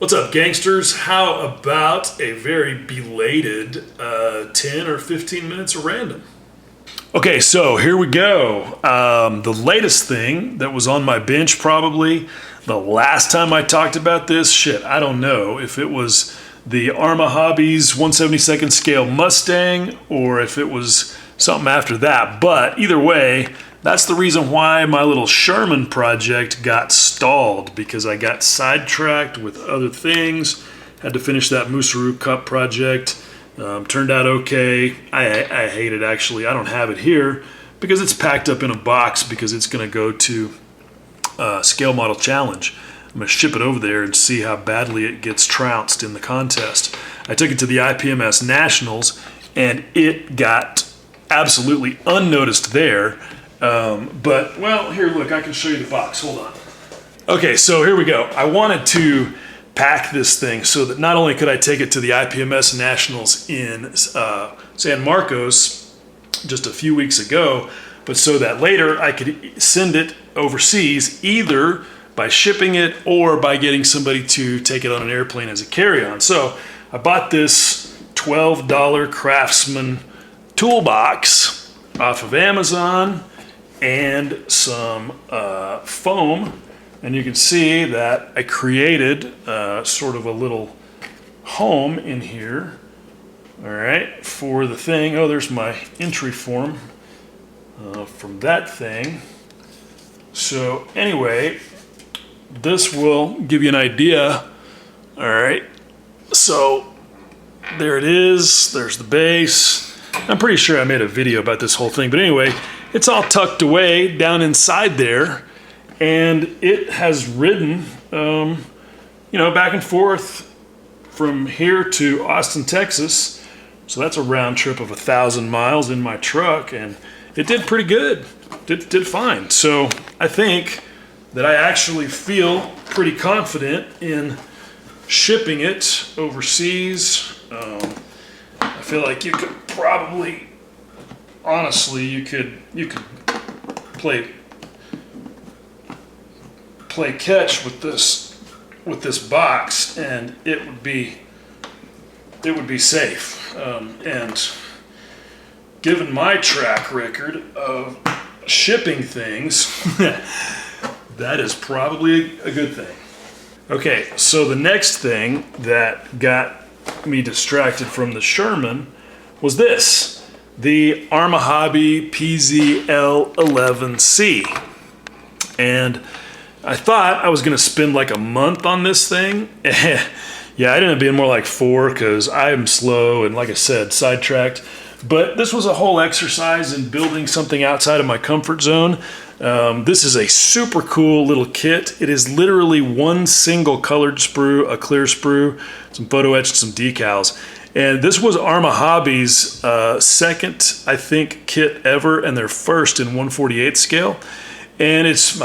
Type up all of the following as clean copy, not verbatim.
What's up, gangsters? How about a very belated 10 or 15 minutes of random? Okay, so here we go. The latest thing that was on my bench, probably the last time I talked about this, shit, I don't know if it was the Arma Hobbies 1/72nd scale Mustang or if it was something after that. But either way, that's the reason why my little Sherman project got stalled, because I got sidetracked with other things. Had to finish that Musaru Cup project. Turned out okay. I hate it, actually. I don't have it here because it's packed up in a box because it's going to go to Scale Model Challenge. I'm going to ship it over there and see how badly it gets trounced in the contest. I took it to the IPMS Nationals and it got absolutely unnoticed there. But, well, here, look, I can show you the box. Hold on. Okay, so here we go. I wanted to pack this thing so that not only could I take it to the IPMS Nationals in San Marcos just a few weeks ago, but so that later I could send it overseas either by shipping it or by getting somebody to take it on an airplane as a carry-on. So I bought this $12 Craftsman toolbox off of Amazon and some foam, and you can see that I created sort of a little home in here, all right, for the thing. Oh, there's my entry form from that thing. So anyway, this will give you an idea. All right, so there it is. There's the base. I'm pretty sure I made a video about this whole thing, but anyway, it's all tucked away down inside there, and it has ridden, back and forth from here to Austin, Texas. So that's a round trip of 1,000 miles in my truck, and it did pretty good. Did fine. So I think that I actually feel pretty confident in shipping it overseas. I feel like you could probably, honestly, you could play catch with this box, and it would be safe. And given my track record of shipping things, that is probably a good thing. Okay, so the next thing that got me distracted from the Sherman was this, the Arma Hobby PZL11C. And I thought I was going to spend like a month on this thing. Yeah, I ended up being more like 4 because I am slow and, like I said, sidetracked. But this was a whole exercise in building something outside of my comfort zone. This is a super cool little kit. It is literally one single colored sprue, a clear sprue, some photo etch, and some decals. And this was Arma Hobby's second, I think, kit ever, and their first in 1/48 scale. And it's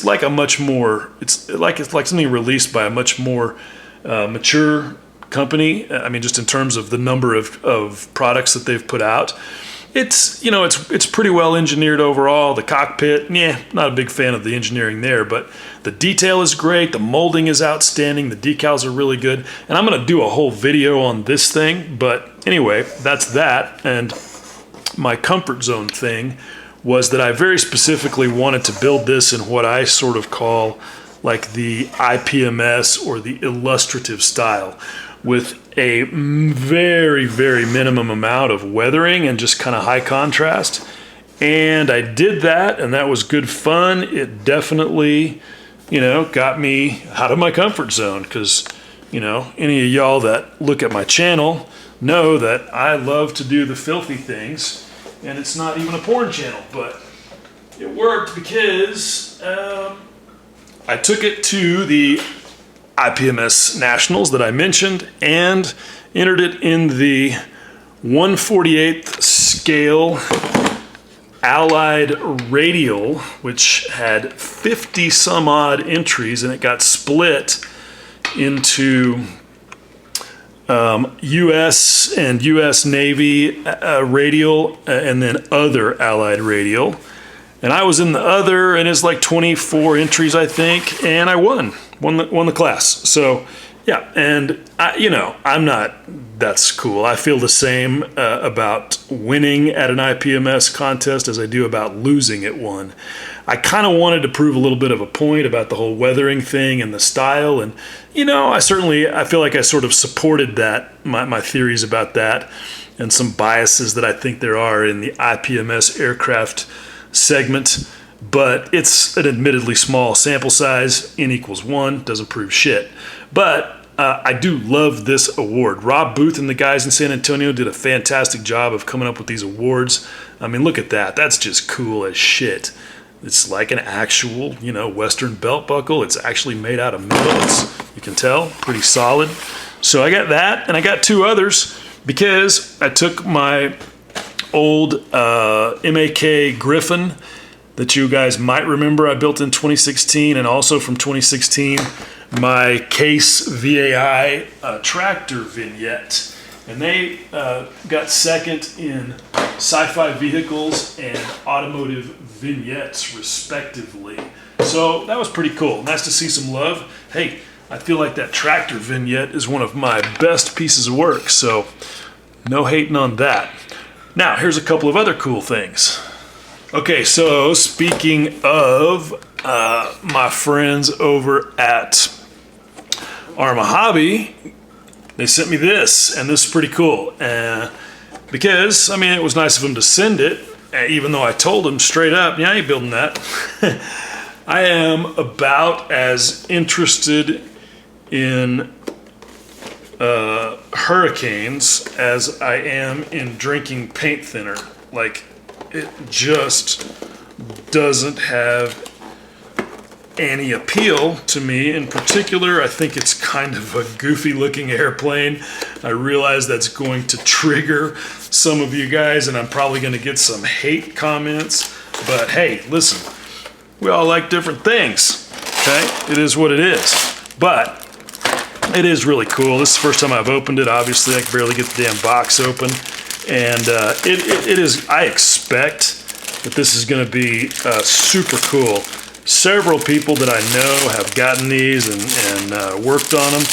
like a much more, it's like something released by a much more mature company. I mean, just in terms of the number of products that they've put out. It's pretty well engineered overall. The cockpit, not a big fan of the engineering there, but the detail is great. The molding is outstanding. The decals are really good. And I'm going to do a whole video on this thing. But anyway, that's that. And my comfort zone thing was that I very specifically wanted to build this in what I sort of call like the IPMS or the illustrative style, with a very, very minimum amount of weathering and just kind of high contrast. And I did that, and that was good fun. It definitely, got me out of my comfort zone, because, any of y'all that look at my channel know that I love to do the filthy things, and it's not even a porn channel, but it worked because I took it to the IPMS Nationals that I mentioned and entered it in the 1/48th scale Allied Radial, which had 50 some odd entries, and it got split into US and US Navy radial, and then other Allied radial. And I was in the other, and it's like 24 entries, I think, and I won won the class. So yeah, and that's cool. I feel the same about winning at an IPMS contest as I do about losing at one. I kind of wanted to prove a little bit of a point about the whole weathering thing and the style, and I feel like I sort of supported that, my theories about that, and some biases that I think there are in the IPMS aircraft segment. But it's an admittedly small sample size. N equals 1 doesn't prove shit. But I do love this award. Rob Booth and the guys in San Antonio did a fantastic job of coming up with these awards. I mean, look at that. That's just cool as shit. It's like an actual, Western belt buckle. It's actually made out of metal. You can tell, pretty solid. So I got that, and I got 2 others because I took my old MAK Griffin that you guys might remember I built in 2016, and also from 2016, my Case VAI tractor vignette. And they got second in sci-fi vehicles and automotive vignettes, respectively. So that was pretty cool. Nice to see some love. Hey, I feel like that tractor vignette is one of my best pieces of work, so no hating on that. Now, here's a couple of other cool things. Okay, so speaking of my friends over at Arma Hobby, they sent me this, and this is pretty cool. Because, it was nice of them to send it, even though I told them straight up, I ain't building that. I am about as interested in hurricanes as I am in drinking paint thinner. Like, it just doesn't have any appeal to me. In particular, I think it's kind of a goofy looking airplane. I realize that's going to trigger some of you guys, and I'm probably going to get some hate comments, but hey, listen, we all like different things, okay? It is what it is, but it is really cool. This is the first time I've opened it. Obviously, I can barely get the damn box open, and it is, I expect that this is going to be super cool. Several people that I know have gotten these and worked on them.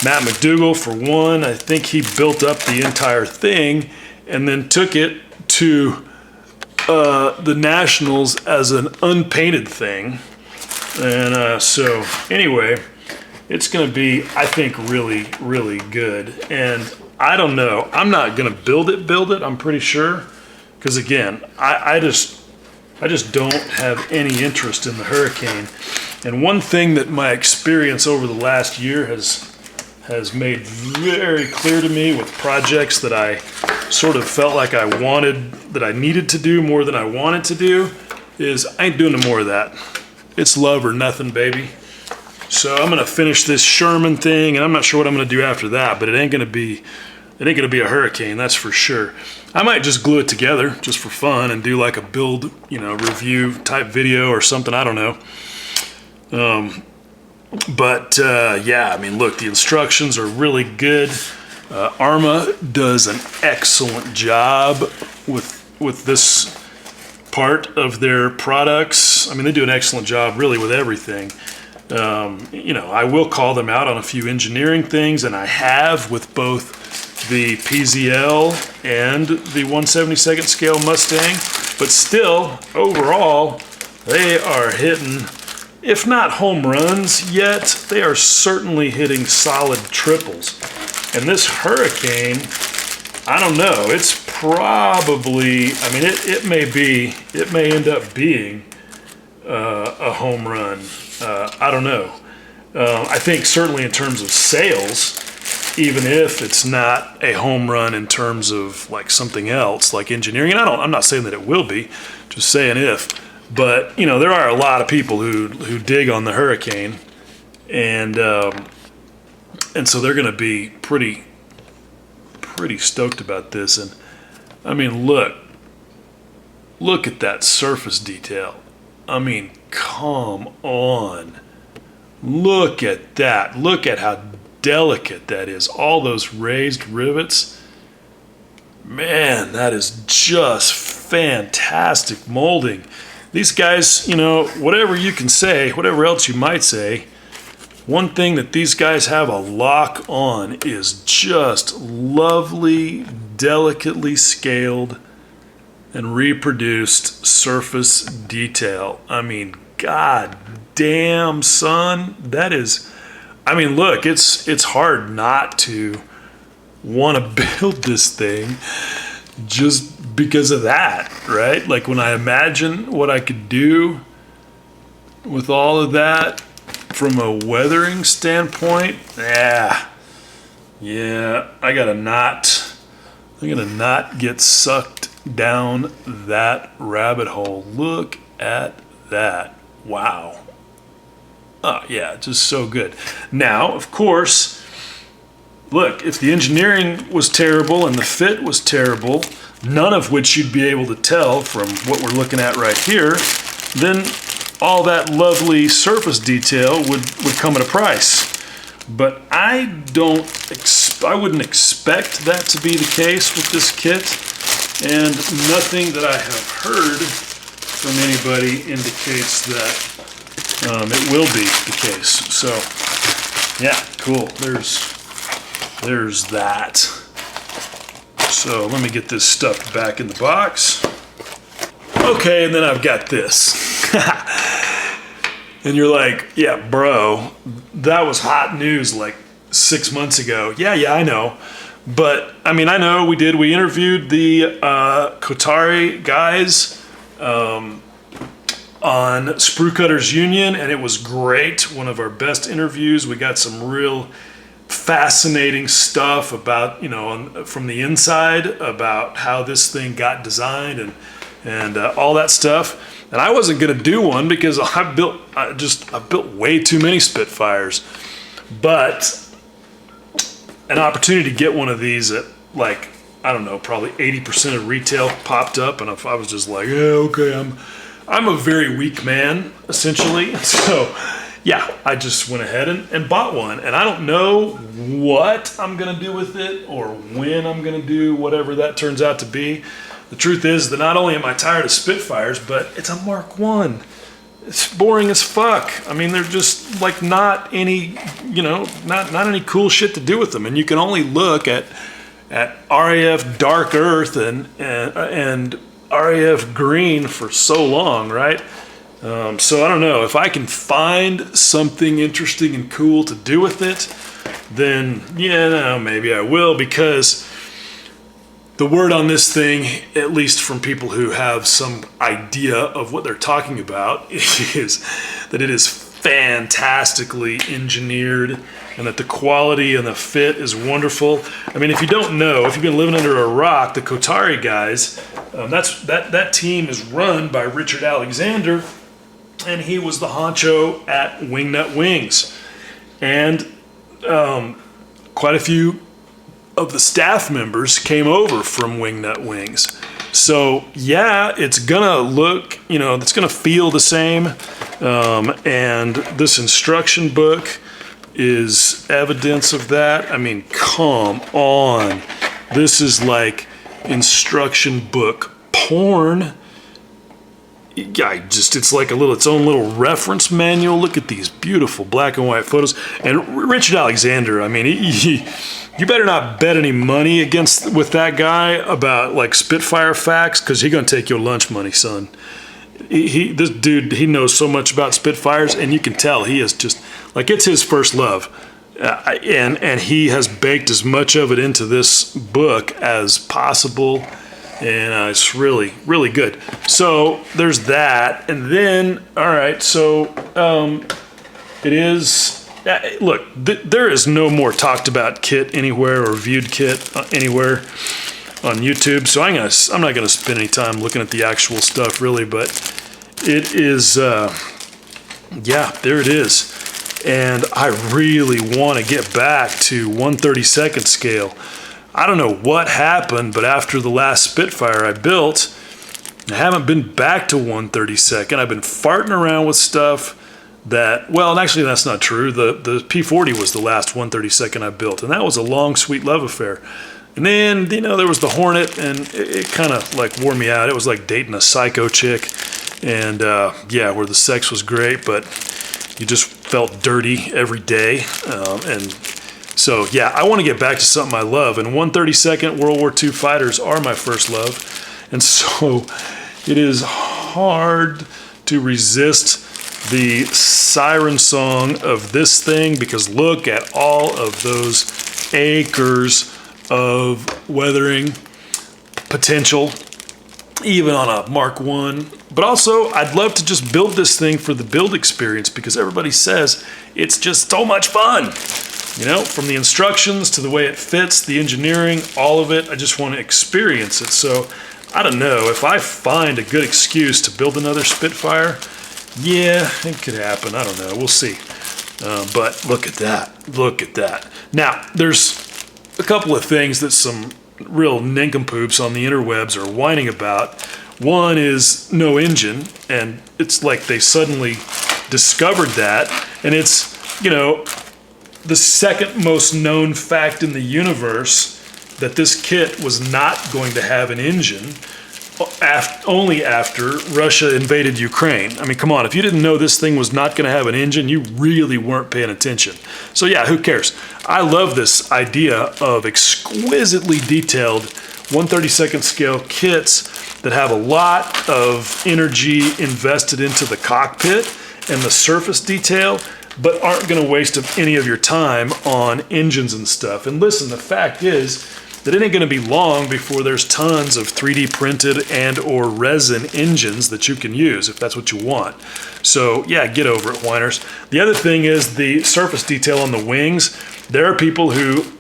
Matt McDougall, for one, I think he built up the entire thing and then took it to the Nationals as an unpainted thing. And so anyway, it's going to be, I think, really, really good. And I don't know. I'm not going to build it, I'm pretty sure. Because again, I just don't have any interest in the Hurricane. And one thing that my experience over the last year has made very clear to me with projects that I sort of felt like I needed to do more than I wanted to do, is I ain't doing no more of that. It's love or nothing, baby. So I'm gonna finish this Sherman thing, and I'm not sure what I'm gonna do after that, but it ain't gonna be a Hurricane, that's for sure. I might just glue it together just for fun and do like a build, review type video or something. I don't know. Yeah, look, the instructions are really good. Arma does an excellent job with this part of their products. They do an excellent job really with everything. I will call them out on a few engineering things, and I have with both the PZL and the 1/72nd scale Mustang, but still, overall, they are hitting, if not home runs yet, they are certainly hitting solid triples. And this Hurricane, I don't know, it's probably, it may end up being a home run. I don't know. I think certainly in terms of sales, even if it's not a home run in terms of like something else, like engineering, and I'm not saying that it will be, just saying if, but there are a lot of people who dig on the Hurricane, and so they're going to be pretty stoked about this. And look at that surface detail. Come on. Look at that. Look at how delicate that is. All those raised rivets. Man, that is just fantastic molding. These guys, whatever you can say, whatever else you might say, One thing that these guys have a lock on is just lovely, delicately scaled and reproduced surface detail. I mean, god damn, son, that is, I mean, look, it's hard not to want to build this thing just because of that, right? Like when I imagine what I could do with all of that from a weathering standpoint, I gotta not get sucked down that rabbit hole. Look at that. Wow. Oh yeah, just so good. Now, of course, look, if the engineering was terrible and the fit was terrible, none of which you'd be able to tell from what we're looking at right here, then all that lovely surface detail would come at a price. But I wouldn't expect that to be the case with this kit, and nothing that I have heard from anybody indicates that it will be the case. So yeah, cool. There's that. So let me get this stuff back in the box. Okay, and then I've got this. And you're like, yeah, bro, that was hot news like 6 months ago. Yeah, I know. But, I mean, I know we interviewed the Kotari guys on Sprue Cutters Union, and it was great. One of our best interviews. We got some real fascinating stuff about, from the inside, about how this thing got designed and all that stuff. And I wasn't going to do one because I built way too many Spitfires. But an opportunity to get one of these at like, I don't know, probably 80% of retail popped up, and I was just like, yeah, okay, I'm a very weak man, essentially. So yeah, I just went ahead and bought one, and I don't know what I'm going to do with it or when I'm going to do whatever that turns out to be. The truth is that not only am I tired of Spitfires, but it's a Mark I. It's boring as fuck. I mean, they're just like not any, not any cool shit to do with them. And you can only look at RAF Dark Earth and RAF Green for so long, right? So I don't know. If I can find something interesting and cool to do with it, then maybe I will, because the word on this thing, at least from people who have some idea of what they're talking about, is that it is fantastically engineered and that the quality and the fit is wonderful. I mean, if you don't know, if you've been living under a rock, the Kotari guys, that team is run by Richard Alexander, and he was the honcho at Wingnut Wings. And quite a few of the staff members came over from Wingnut Wings. So yeah, it's gonna look, it's gonna feel the same. And this instruction book is evidence of that. I mean, come on. This is like instruction book porn. Yeah, it's like its own little reference manual. Look at these beautiful black and white photos. And Richard Alexander, I mean, you better not bet any money with that guy about like Spitfire facts, because he's gonna take your lunch money, son. This dude, he knows so much about Spitfires, and you can tell he is just like, it's his first love, and he has baked as much of it into this book as possible. And it's really, really good. So there's that. And then, all right, so it is, look, there is no more talked about kit anywhere or viewed kit anywhere on YouTube. So I'm not going to spend any time looking at the actual stuff, really. But it is, yeah, there it is. And I really want to get back to 1/32 scale. I don't know what happened, but after the last Spitfire I built, I haven't been back to 1/32. I've been farting around with stuff that, well, and actually that's not true. The P40 was the last 1/32 I built, and that was a long, sweet love affair. And then, there was the Hornet, and it kind of like wore me out. It was like dating a psycho chick, and yeah, where the sex was great, but you just felt dirty every day. And so, yeah, I want to get back to something I love. And 132nd World War II fighters are my first love. And so it is hard to resist the siren song of this thing, because look at all of those acres of weathering potential, even on a Mark 1. But also, I'd love to just build this thing for the build experience, because everybody says it's just so much fun. You know, from the instructions to the way it fits, the engineering, all of it, I just want to experience it. So, I don't know, if I find a good excuse to build another Spitfire, yeah, it could happen. I don't know, we'll see. But look at that, look at that. Now, there's a couple of things that some real nincompoops on the interwebs are whining about. One is no engine, and it's like they suddenly discovered that, and it's, you know, the second most known fact in the universe that this kit was not going to have an engine only after Russia invaded Ukraine. I mean, come on, if you didn't know this thing was not going to have an engine, you really weren't paying attention. So yeah, who cares? I love this idea of exquisitely detailed 1/32 scale kits that have a lot of energy invested into the cockpit and the surface detail, but aren't going to waste any of your time on engines and stuff. And listen, the fact is that it ain't going to be long before there's tons of 3D printed and or resin engines that you can use if that's what you want. So yeah, get over it, whiners. The other thing is the surface detail on the wings. There are people who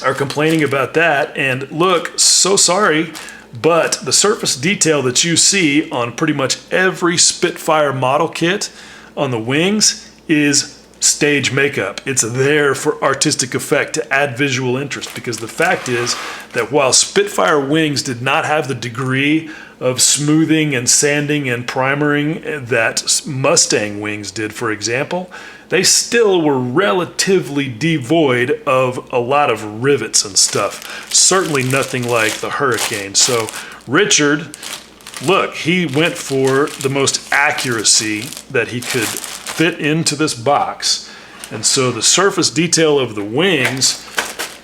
are complaining about that, and look, so sorry, but the surface detail that you see on pretty much every Spitfire model kit on the wings is stage makeup. It's there for artistic effect to add visual interest, because the fact is that while Spitfire wings did not have the degree of smoothing and sanding and primering that Mustang wings did, for example, they still were relatively devoid of a lot of rivets and stuff. Certainly nothing like the Hurricane. So Richard, look, he went for the most accuracy that he could fit into this box. And so the surface detail of the wings,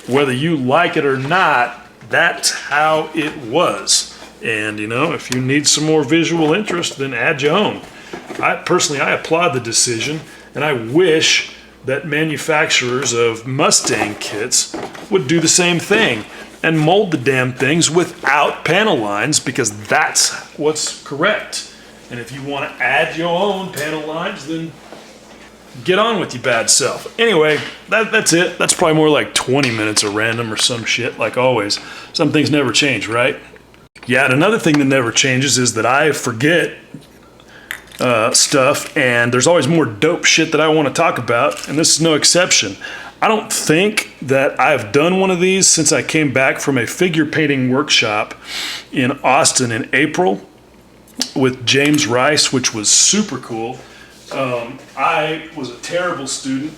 whether you like it or not, that's how it was. And you know, if you need some more visual interest, then add your own. I applaud the decision, and I wish that manufacturers of Mustang kits would do the same thing and mold the damn things without panel lines, because that's what's correct. And if you want to add your own panel lines, then get on with your bad self. Anyway, that's it. That's probably more like 20 minutes of random or some shit, like always. Some things never change, right? Yeah, and another thing that never changes is that I forget stuff, and there's always more dope shit that I want to talk about, and this is no exception. I don't think that I've done one of these since I came back from a figure painting workshop in Austin in April with James Rice, which was super cool. I was a terrible student,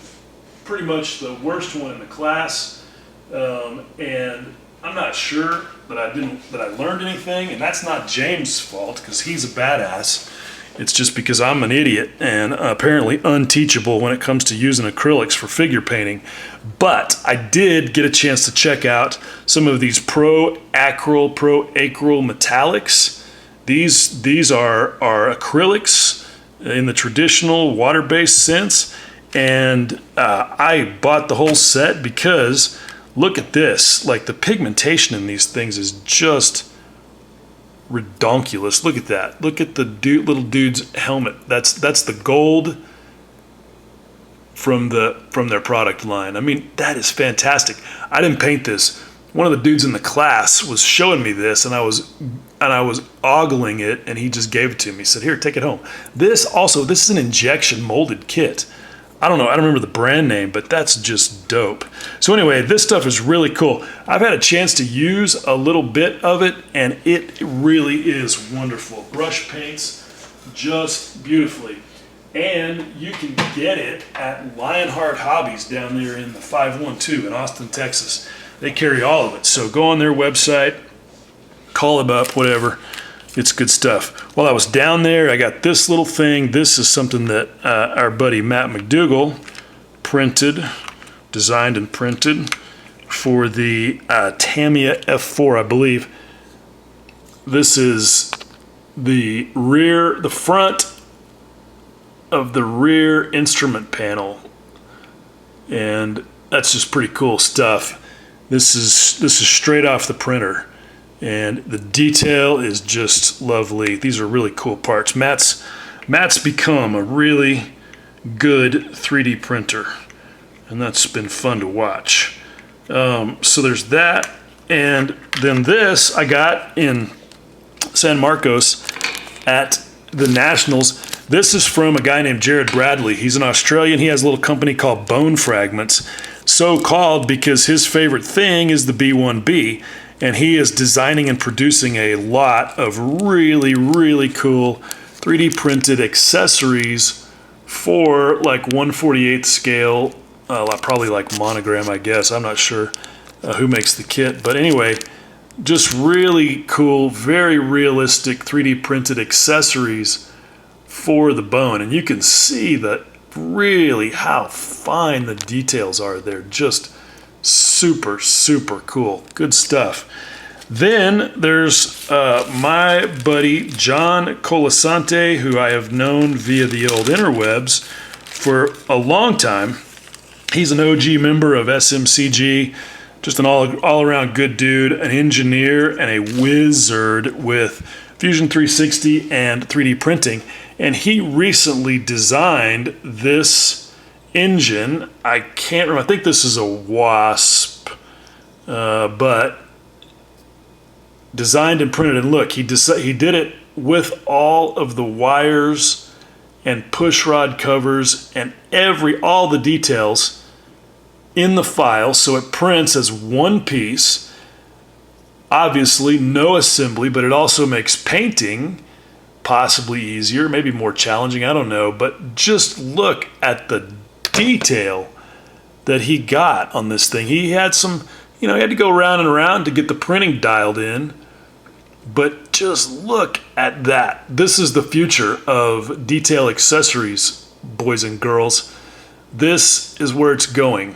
pretty much the worst one in the class, and I'm not sure that I learned anything, and that's not James' fault because he's a badass. It's just because I'm an idiot and apparently unteachable when it comes to using acrylics for figure painting. But I did get a chance to check out some of these Pro Acryl metallics. These are acrylics in the traditional water-based sense, and I bought the whole set because look at this. Like, the pigmentation in these things is just redonkulous. Look at that. Look at the little dude's helmet. That's the gold from their product line. I mean, that is fantastic. I didn't paint this. One of the dudes in the class was showing me this, and I was ogling it, and he just gave it to me. He said, "Here, take it home." This is an injection molded kit. I don't remember the brand name, but that's just dope. So anyway, this stuff is really cool. I've had a chance to use a little bit of it, and it really is wonderful. Brush paints just beautifully. And you can get it at Lionheart Hobbies down there in the 512 in Austin, Texas. They carry all of it. So go on their website, call them up, whatever. It's good stuff. While I was down there, I got this little thing. This is something that our buddy Matt McDougall designed and printed for the Tamiya F4, I believe. This is the front of the rear instrument panel, and that's just pretty cool stuff. This is straight off the printer, and the detail is just lovely. These are really cool parts. Matt's become a really good 3D printer, and that's been fun to watch. So there's that, and then this I got in San Marcos at the Nationals. This is from a guy named Jared Bradley. He's an Australian. He has a little company called Bone Fragments, so called because his favorite thing is the B1B, and he is designing and producing a lot of really, really cool 3D printed accessories for like 1/48 scale, probably like monogram, I guess. I'm not sure who makes the kit, but anyway, just really cool, very realistic 3D printed accessories for the bone. And you can see that really how fine the details are. They're just super, super cool. Good stuff. Then there's my buddy John Colasante, who I have known via the old interwebs for a long time. He's an OG member of SMCG, just an all-around good dude, an engineer and a wizard with Fusion 360 and 3D printing. And he recently designed this engine. I can't remember. I think this is a Wasp, but designed and printed. And look, he did it with all of the wires and push rod covers and all the details in the file, so it prints as one piece. Obviously, no assembly, but it also makes painting possibly easier, maybe more challenging, I don't know. But just look at the detail that he got on this thing. He had some, he had to go around and around to get the printing dialed in. But just look at that. This is the future of detail accessories, boys and girls. This is where it's going.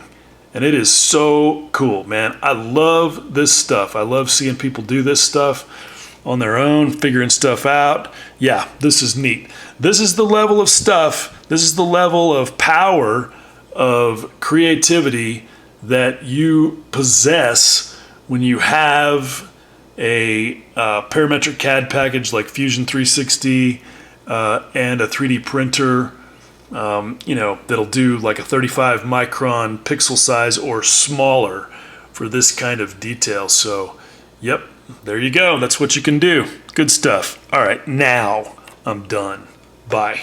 And it is so cool, man. I love this stuff. I love seeing people do this stuff on their own, figuring stuff out. Yeah, this is neat. This is the level of stuff, this is the level of power, of creativity that you possess when you have a parametric CAD package like Fusion 360 and a 3D printer, that'll do like a 35 micron pixel size or smaller for this kind of detail. So, yep, there you go. That's what you can do. Good stuff. All right, now I'm done. Bye.